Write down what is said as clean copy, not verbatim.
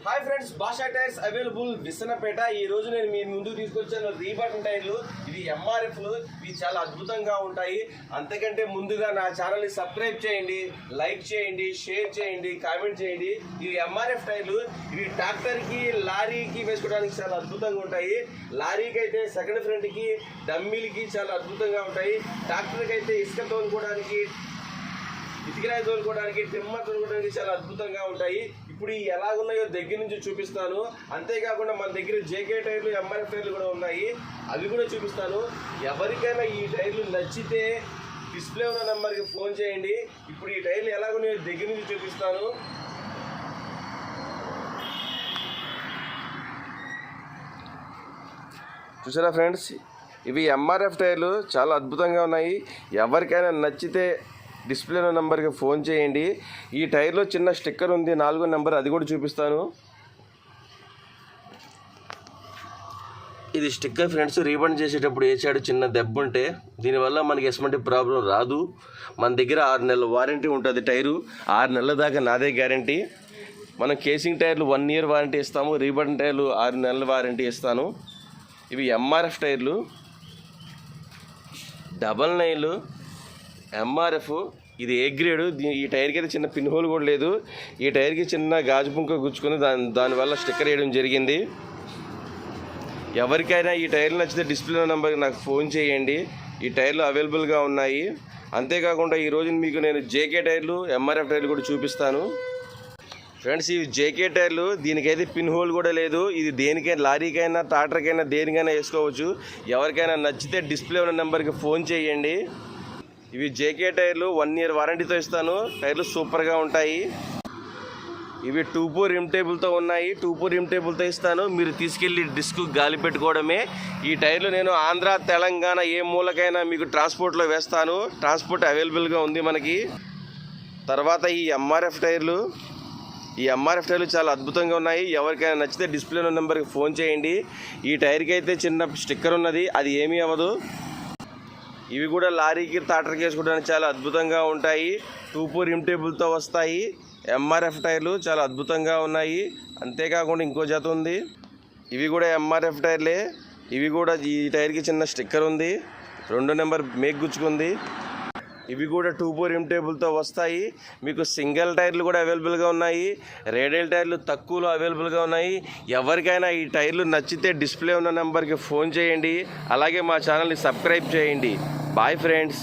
Hi friends, భాషా tyres available Visanapeta. ఈ రోజు నేను మీ ముందుకు తీసుకొచ్చాను రీబటన్ టైర్లు. ఇవి ఎంఆర్ఎఫ్లు. ఇవి చాలా అద్భుతంగా ఉంటాయి. అంతకంటే ముందుగా నా ఛానల్ని సబ్స్క్రైబ్ చేయండి, లైక్ చేయండి, షేర్ చేయండి, కామెంట్ చేయండి. ఇవి ఎంఆర్ఎఫ్ టైర్లు. ఇవి ట్రాక్టర్కి, లారీకి వేసుకోవడానికి చాలా అద్భుతంగా ఉంటాయి. లారీకి అయితే సెకండ్ ఫ్రంట్కి, డమ్మీలకి చాలా అద్భుతంగా ఉంటాయి. ట్రాక్టర్కి అయితే ఇసుక తోలుకోవడానికి, ఇటుకరాయి తోలుకోవడానికి, టిమ్మర్ తోలుకోవడానికి చాలా అద్భుతంగా ఉంటాయి. ఇప్పుడు ఎలాగున్నాయో దగ్గర నుంచి చూపిస్తాను. అంతేకాకుండా మన దగ్గర జేకే టైర్లు, ఎంఆర్ఎఫ్ టైర్లు కూడా ఉన్నాయి, అవి కూడా చూపిస్తాను. ఎవరికైనా ఈ టైర్లు నచ్చితే డిస్ప్లే ఉన్న నెంబర్కి ఫోన్ చేయండి. ఇప్పుడు ఈ టైర్లు ఎలాగున్నాయో దగ్గర నుంచి చూపిస్తాను. చూసారా ఫ్రెండ్స్, ఇవి ఎంఆర్ఎఫ్ టైర్లు చాలా అద్భుతంగా ఉన్నాయి. ఎవరికైనా నచ్చితే డిస్ప్లే నెంబర్కి ఫోన్ చేయండి. ఈ టైర్లో చిన్న స్టిక్కర్ ఉంది, 4వ నెంబర్, అది కూడా చూపిస్తాను. ఇది స్టిక్కర్ ఫ్రెండ్స్. రీబండ్ చేసేటప్పుడు వేసాడు చిన్న దెబ్బ ఉంటే, దీనివల్ల మనకి ఎటువంటి ప్రాబ్లం రాదు. మన దగ్గర 6 నెలల వారంటీ ఉంటుంది. టైరు 6 నెలల దాకా నాదే గ్యారంటీ. మనం కేసింగ్ టైర్లు 1 ఇయర్ వారంటీ ఇస్తాము, రీబండ్ టైర్లు 6 నెలల వారంటీ ఇస్తాను. ఇవి ఎంఆర్ఎఫ్ టైర్లు, 99 ఎంఆర్ఎఫ్. ఇది ఏ గ్రేడు. ఈ టైర్కి అయితే చిన్న పిన్ హోల్ కూడా లేదు. ఈ టైర్కి చిన్న గాజు పుంక గుచ్చుకొని దానివల్ల స్టిక్కర్ వేయడం జరిగింది. ఎవరికైనా ఈ టైర్లు నచ్చితే డిస్ప్లే నెంబర్కి నాకు ఫోన్ చేయండి. ఈ టైర్లు అవైలబుల్గా ఉన్నాయి. అంతేకాకుండా ఈరోజు మీకు నేను జేకే టైర్లు, ఎంఆర్ఎఫ్ టైర్లు కూడా చూపిస్తాను. ఫ్రెండ్స్, ఇవి జేకే టైర్లు. దీనికైతే పిన్ హోల్ కూడా లేదు. ఇది దేనికైనా, లారీకైనా, ట్రాక్టర్కైనా, దేనికైనా వేసుకోవచ్చు. ఎవరికైనా నచ్చితే డిస్ప్లే ఉన్న నెంబర్కి ఫోన్ చేయండి. ఇవి జేకే టైర్లు, 1 ఇయర్ వారంటీతో ఇస్తాను. టైర్లు సూపర్గా ఉంటాయి. ఇవి 2-4 రిమ్ టేబుల్తో ఉన్నాయి. 2-4 రిమ్ టేబుల్తో ఇస్తాను. మీరు తీసుకెళ్ళి డిస్క్ గాలి పెట్టుకోవడమే. ఈ టైర్లు నేను ఆంధ్ర, తెలంగాణ ఏ మూలకైనా మీకు ట్రాన్స్పోర్ట్లో వేస్తాను. ట్రాన్స్పోర్ట్ అవైలబుల్గా ఉంది మనకి. తర్వాత ఈ ఎంఆర్ఎఫ్ టైర్లు. ఈ ఎంఆర్ఎఫ్ టైర్లు చాలా అద్భుతంగా ఉన్నాయి. ఎవరికైనా నచ్చితే డిస్ప్లే నెంబర్కి ఫోన్ చేయండి. ఈ టైర్కి అయితే చిన్న స్టిక్కర్ ఉన్నది, అది ఏమీ అవ్వదు. ఇవి కూడా లారీకి, ట్రాక్టర్కి వేసుకోవడానికి చాలా అద్భుతంగా ఉంటాయి. 2-4 రిమ్ టేబుల్తో వస్తాయి. ఎంఆర్ఎఫ్ టైర్లు చాలా అద్భుతంగా ఉన్నాయి. అంతేకాకుండా ఇంకో జత ఉంది. ఇవి కూడా ఎంఆర్ఎఫ్ టైర్లే. ఇవి కూడా ఈ టైర్కి చిన్న స్టిక్కర్ ఉంది, 2వ నెంబర్ మేక్ గుచ్చుకుంది. ఇవి కూడా 2-4 రిమ్ టేబుల్తో వస్తాయి. మీకు సింగిల్ టైర్లు కూడా అవైలబుల్గా ఉన్నాయి. రేడియల్ టైర్లు తక్కువలో అవైలబుల్గా ఉన్నాయి. ఎవరికైనా ఈ టైర్లు నచ్చితే డిస్ప్లే ఉన్న నెంబర్కి ఫోన్ చేయండి. అలాగే మా ఛానల్ని సబ్స్క్రైబ్ చేయండి. Bye friends.